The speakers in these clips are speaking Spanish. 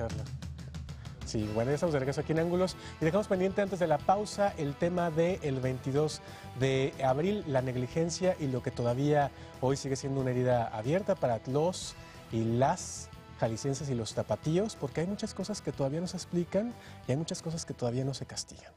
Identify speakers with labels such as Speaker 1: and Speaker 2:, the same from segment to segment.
Speaker 1: hacerlo. Sí, bueno, ya estamos de regreso aquí en Ángulos y dejamos pendiente antes de la pausa el tema del 22 de abril, la negligencia y lo que todavía hoy sigue siendo una herida abierta para los y las jaliscienses y los tapatíos, porque hay muchas cosas que todavía no se explican y hay muchas cosas que todavía no se castigan.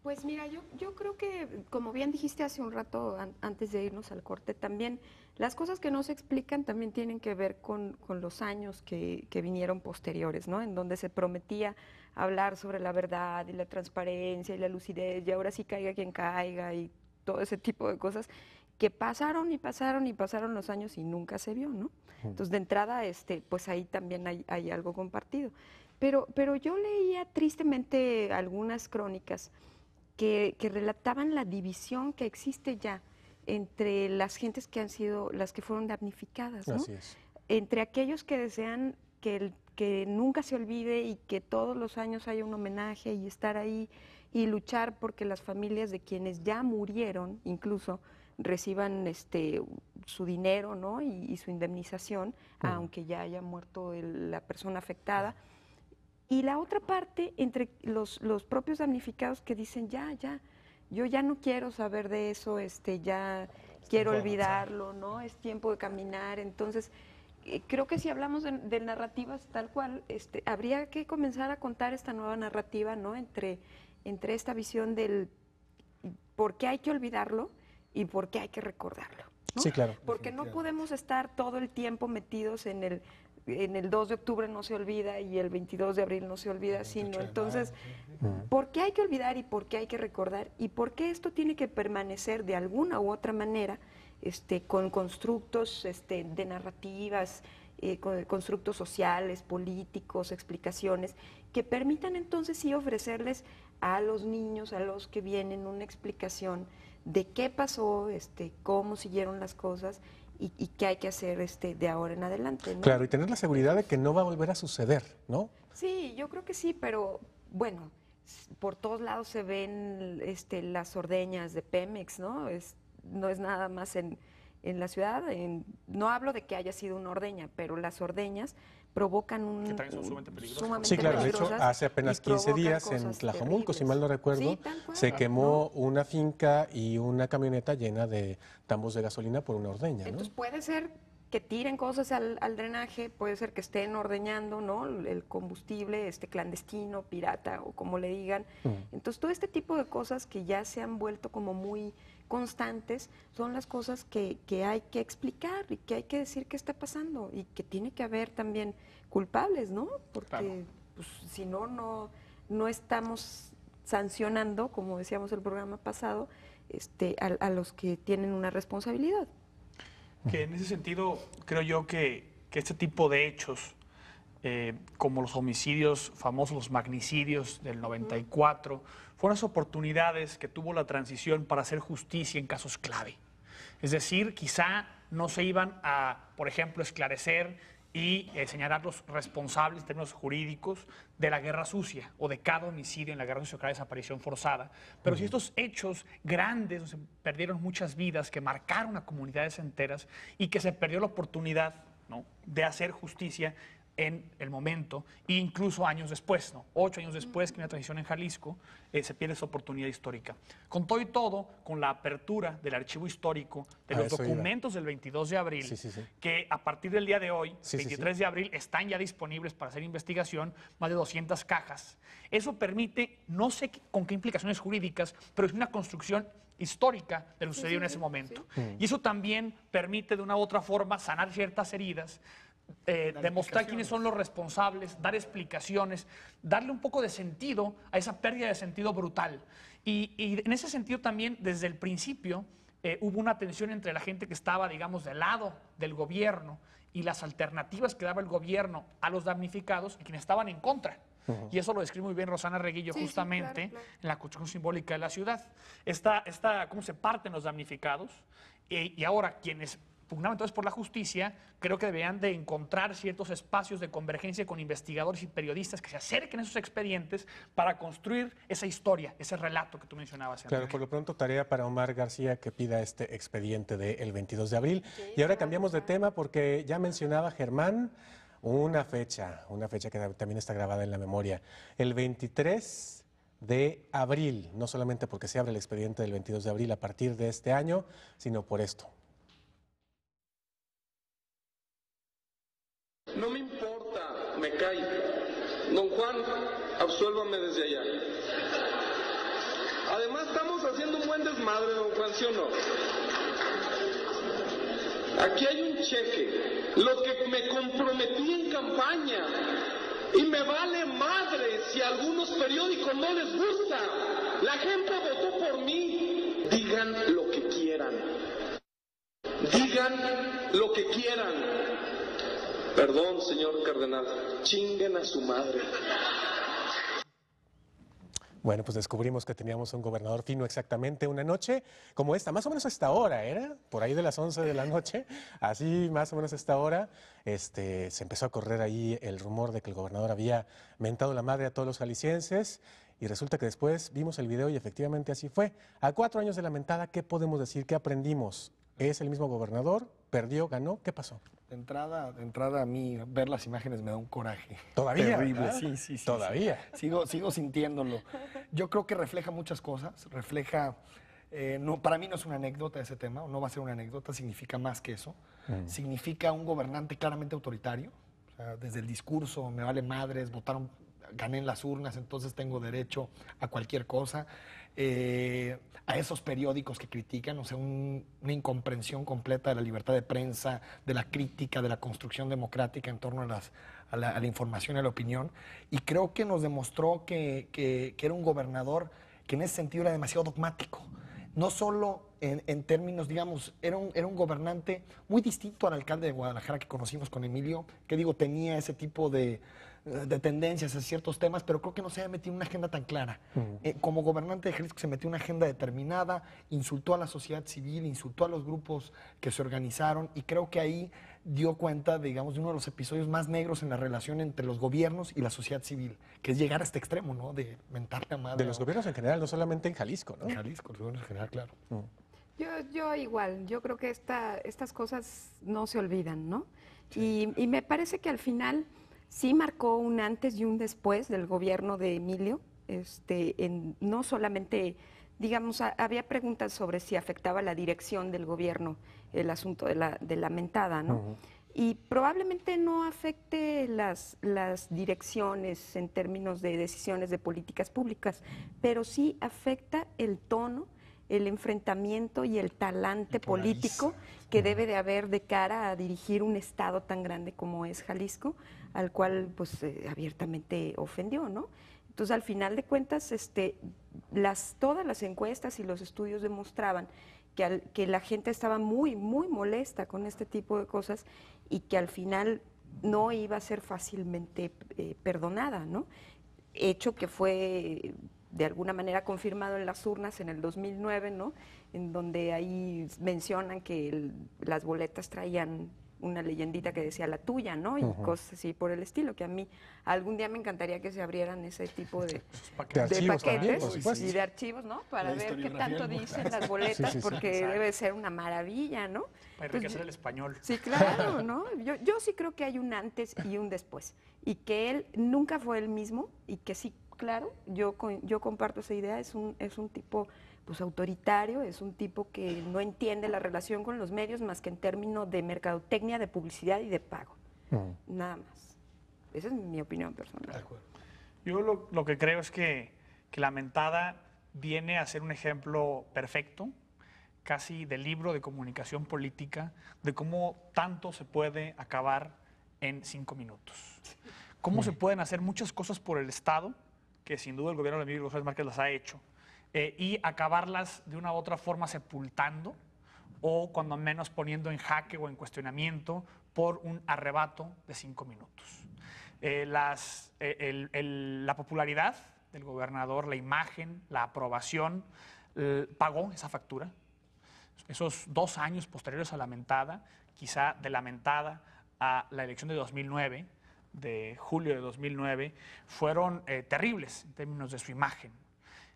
Speaker 2: Pues mira, yo creo que, como bien dijiste hace un rato antes de irnos al corte, también las cosas que no se explican también tienen que ver con los años que vinieron posteriores, ¿no? En donde se prometía hablar sobre la verdad y la transparencia y la lucidez, y ahora sí caiga quien caiga y todo ese tipo de cosas que pasaron y pasaron y pasaron los años y nunca se vio, ¿no? Entonces, de entrada, pues ahí también hay algo compartido. Pero yo leía tristemente algunas crónicas que relataban la división que existe ya entre las gentes que han sido, las que fueron damnificadas, ¿no?
Speaker 1: Así es.
Speaker 2: Entre aquellos que desean que nunca se olvide y que todos los años haya un homenaje y estar ahí y luchar porque las familias de quienes ya murieron incluso reciban su dinero, ¿no? y su indemnización, aunque ya haya muerto la persona afectada. Y la otra parte, entre los propios damnificados que dicen, yo ya no quiero saber de eso, ya quiero olvidarlo, ¿no? Es tiempo de caminar. Entonces, creo que si hablamos de narrativas tal cual, habría que comenzar a contar esta nueva narrativa, ¿no? Entre esta visión del por qué hay que olvidarlo y por qué hay que recordarlo, ¿no?
Speaker 1: Sí, claro.
Speaker 2: Porque no podemos estar todo el tiempo metidos en el 2 de octubre no se olvida y el 22 de abril no se olvida, sino entonces, ¿por qué hay que olvidar y por qué hay que recordar? ¿Y por qué esto tiene que permanecer de alguna u otra manera con constructos de narrativas, con constructos sociales, políticos, explicaciones, que permitan entonces sí ofrecerles a los niños, a los que vienen, una explicación de qué pasó, cómo siguieron las cosas y qué hay que hacer de ahora en adelante, ¿no?
Speaker 1: Claro, y tener la seguridad de que no va a volver a suceder, ¿no?
Speaker 2: Sí, yo creo que sí, pero bueno, por todos lados se ven las ordeñas de Pemex, ¿no? No es nada más en la ciudad, no hablo de que haya sido una ordeña, pero las ordeñas provocan
Speaker 3: que también son sumamente peligrosas.
Speaker 2: sumamente
Speaker 1: Sí, claro, de hecho,
Speaker 2: peligrosas
Speaker 1: hace apenas
Speaker 2: y
Speaker 1: 15
Speaker 2: provocan
Speaker 1: días en
Speaker 2: cosas
Speaker 1: Tlajomulco, si
Speaker 2: terribles.
Speaker 1: mal no recuerdo,
Speaker 2: Sí, tal cual,
Speaker 1: se quemó
Speaker 2: ¿no?
Speaker 1: una finca y una camioneta llena de tambos de gasolina por una ordeña, ¿no?
Speaker 2: Entonces puede ser que tiren cosas al drenaje, puede ser que estén ordeñando, ¿no? El combustible clandestino, pirata o como le digan. Entonces todo este tipo de cosas que ya se han vuelto como muy constantes son las cosas que hay que explicar y que hay que decir qué está pasando y que tiene que haber también culpables, ¿no? Porque
Speaker 3: Claro.
Speaker 2: pues, si no estamos sancionando, como decíamos el programa pasado, a los que tienen una responsabilidad.
Speaker 3: Que en ese sentido creo yo que este tipo de hechos, como los homicidios famosos, los magnicidios del 94, fueron las oportunidades que tuvo la transición para hacer justicia en casos clave. Es decir, quizá no se iban a, por ejemplo, esclarecer y señalar los responsables en términos jurídicos de la guerra sucia o de cada homicidio en la guerra sucia o cada desaparición forzada. Pero si estos hechos grandes, donde se perdieron muchas vidas, que marcaron a comunidades enteras y que se perdió la oportunidad, ¿no?, de hacer justicia en el momento, e incluso años después, ¿no? 8 años después que una transición en Jalisco, se pierde esa oportunidad histórica. Con todo y todo, con la apertura del archivo histórico de los documentos del 22 de abril, que a partir del día de hoy, 23 de abril, están ya disponibles para hacer investigación, más de 200 cajas. Eso permite, no sé con qué implicaciones jurídicas, pero es una construcción histórica de lo que sucedió en ese momento. Y eso también permite de una u otra forma sanar ciertas heridas, demostrar quiénes son los responsables, dar explicaciones, darle un poco de sentido a esa pérdida de sentido brutal. Y en ese sentido también, desde el principio, hubo una tensión entre la gente que estaba, digamos, del lado del gobierno y las alternativas que daba el gobierno a los damnificados y quienes estaban en contra. Y eso lo describe muy bien Rosana Reguillo, justamente claro. En la construcción simbólica de la ciudad. Cómo se parten los damnificados y ahora quienes pugnaban entonces por la justicia, creo que deberían de encontrar ciertos espacios de convergencia con investigadores y periodistas que se acerquen a esos expedientes para construir esa historia, ese relato que tú mencionabas.
Speaker 1: Claro, por lo pronto tarea para Omar García que pida este expediente del 22 de abril. Y ahora cambiamos de tema porque ya mencionaba Germán una fecha que también está grabada en la memoria. El 23 de abril, no solamente porque se abre el expediente del 22 de abril a partir de este año, sino por esto.
Speaker 4: No me importa, me cae. Don Juan, absuélvame desde allá. Además estamos haciendo un buen desmadre, don Juan, ¿sí o no? Aquí hay un cheque, lo que me comprometí en campaña, y me vale madre si a algunos periódicos no les gusta. La gente votó por mí. Digan lo que quieran. Digan lo que quieran. Perdón, señor cardenal, chinguen a su madre.
Speaker 1: Bueno, pues descubrimos que teníamos un gobernador fino exactamente una noche como esta, más o menos a esta hora, ¿era? Por ahí de las 11 de la noche, así más o menos a esta hora, se empezó a correr ahí el rumor de que el gobernador había mentado la madre a todos los jaliscienses y resulta que después vimos el video y efectivamente así fue. A 4 años de la mentada, ¿qué podemos decir? ¿Qué aprendimos? ¿Es el mismo gobernador? ¿Perdió? ¿Ganó? ¿Qué pasó?
Speaker 5: De entrada a mí ver las imágenes me da un coraje.
Speaker 1: ¿Todavía?
Speaker 5: Terrible,
Speaker 1: ¿verdad?
Speaker 5: sí.
Speaker 1: ¿Todavía?
Speaker 5: Sí. Sigo sintiéndolo. Yo creo que refleja muchas cosas. Refleja, no, para mí no es una anécdota ese tema, no va a ser una anécdota, significa más que eso. Significa un gobernante claramente autoritario. O sea, desde el discurso, me vale madres, votaron, gané en las urnas, entonces tengo derecho a cualquier cosa. A esos periódicos que critican, o sea, una incomprensión completa de la libertad de prensa, de la crítica, de la construcción democrática en torno a la información y a la opinión. Y creo que nos demostró que era un gobernador que en ese sentido era demasiado dogmático. No solo en términos, digamos, era un gobernante muy distinto al alcalde de Guadalajara que conocimos con Emilio, que digo, tenía ese tipo de tendencias a ciertos temas, pero creo que no se había metido en una agenda tan clara. Como gobernante de Jalisco se metió en una agenda determinada, insultó a la sociedad civil, insultó a los grupos que se organizaron y creo que ahí dio cuenta, digamos, de uno de los episodios más negros en la relación entre los gobiernos y la sociedad civil, que es llegar a este extremo, ¿no? De mentar la madre.
Speaker 1: De los gobiernos en general, no solamente en Jalisco, ¿no?
Speaker 5: En Jalisco, los gobiernos en general, claro.
Speaker 2: Yo igual, yo creo que estas cosas no se olvidan, ¿no? Sí. Y me parece que al final sí marcó un antes y un después del gobierno de Emilio, no solamente, digamos, había preguntas sobre si afectaba la dirección del gobierno el asunto de la mentada, ¿no? Y probablemente no afecte las direcciones en términos de decisiones de políticas públicas, pero sí afecta el tono, el enfrentamiento y el talante político que debe de haber de cara a dirigir un estado tan grande como es Jalisco, al cual pues abiertamente ofendió, ¿no? Entonces, al final de cuentas, todas las encuestas y los estudios demostraban que la gente estaba muy, muy molesta con este tipo de cosas y que al final no iba a ser fácilmente perdonada, ¿no? Hecho que fue de alguna manera confirmado en las urnas en el 2009, ¿no? En donde ahí mencionan que las boletas traían una leyendita que decía la tuya, ¿no? Y cosas así por el estilo, que a mí algún día me encantaría que se abrieran ese tipo de paquetes también, y de archivos, ¿no? Para ver qué tanto dicen las boletas, porque debe ser una maravilla, ¿no?
Speaker 3: Para enriquecer el español.
Speaker 2: Sí, claro, ¿no? Yo sí creo que hay un antes y un después, y que él nunca fue el mismo, y que sí, claro, yo comparto esa idea, es un tipo pues autoritario, es un tipo que no entiende la relación con los medios más que en términos de mercadotecnia, de publicidad y de pago. Nada más. Esa es mi opinión personal.
Speaker 5: De acuerdo.
Speaker 3: Yo lo que creo es que la mentada viene a ser un ejemplo perfecto, casi de libro de comunicación política, de cómo tanto se puede acabar en 5 minutos. Cómo se pueden hacer muchas cosas por el Estado, que sin duda el gobierno de Emilio González Márquez las ha hecho, y acabarlas de una u otra forma sepultando o cuando menos poniendo en jaque o en cuestionamiento por un arrebato de 5 minutos. La popularidad del gobernador, la imagen, la aprobación, pagó esa factura. Esos 2 años posteriores a la mentada, quizá de la mentada a la elección de 2009, de julio de 2009, fueron terribles en términos de su imagen.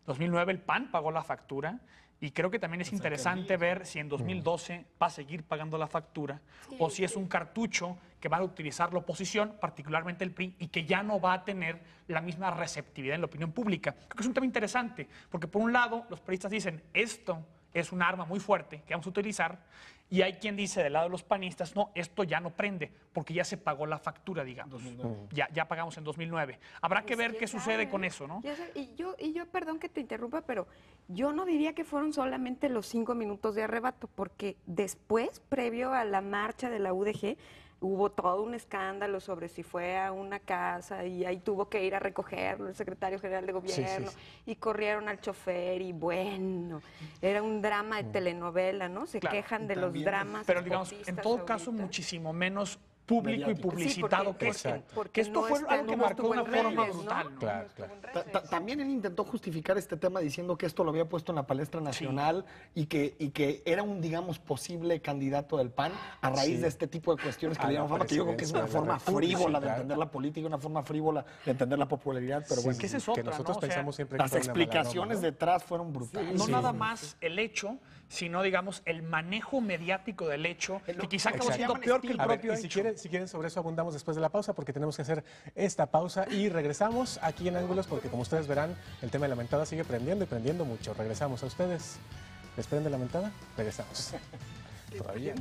Speaker 3: 2009 el PAN pagó la factura Y creo que también es interesante ver si en 2012 va a seguir pagando la factura o si es un cartucho que va a utilizar la oposición, particularmente el PRI, y que ya no va a tener la misma receptividad en la opinión pública. Creo que es un tema interesante, porque por un lado los priistas dicen, esto es un arma muy fuerte que vamos a utilizar, y hay quien dice del lado de los panistas, no, esto ya no prende, porque ya se pagó la factura, digamos. Ya pagamos en 2009. Habrá que ver qué sucede con eso, ¿no?
Speaker 2: Y yo, perdón que te interrumpa, pero yo no diría que fueron solamente los 5 minutos de arrebato, porque después, previo a la marcha de la UDG, hubo todo un escándalo sobre si fue a una casa y ahí tuvo que ir a recogerlo el secretario general de gobierno y corrieron al chofer y bueno, era un drama de telenovela, ¿no? Se quejan de los dramas.
Speaker 3: Pero digamos, en todo caso, muchísimo menos público y publicitado que esto.
Speaker 2: Porque
Speaker 3: esto fue algo que marcó de una forma brutal, ¿no?
Speaker 1: Claro.
Speaker 5: También él intentó justificar este tema diciendo que esto lo había puesto en la palestra nacional y que era un, digamos, posible candidato del PAN a raíz de este tipo de cuestiones que le dieron fama, que yo creo que es una forma frívola de entender la política, una forma frívola de entender la popularidad, pero bueno.
Speaker 3: Que esa es otra,
Speaker 1: que nosotros
Speaker 3: ¿no? O sea,
Speaker 1: pensamos siempre
Speaker 5: las
Speaker 1: que fue una
Speaker 5: explicaciones
Speaker 1: mala broma,
Speaker 5: detrás fueron brutales.
Speaker 3: No nada más el hecho, sino, digamos, el manejo mediático del hecho, que quizá acabó siendo peor que el
Speaker 1: A ver,
Speaker 3: propio
Speaker 1: y
Speaker 3: hecho.
Speaker 1: si quieren, sobre eso abundamos después de la pausa, porque tenemos que hacer esta pausa y regresamos aquí en Ángulos, porque como ustedes verán, el tema de la mentada sigue prendiendo y prendiendo mucho. Regresamos a ustedes. ¿Les prende la mentada? Regresamos. Todavía.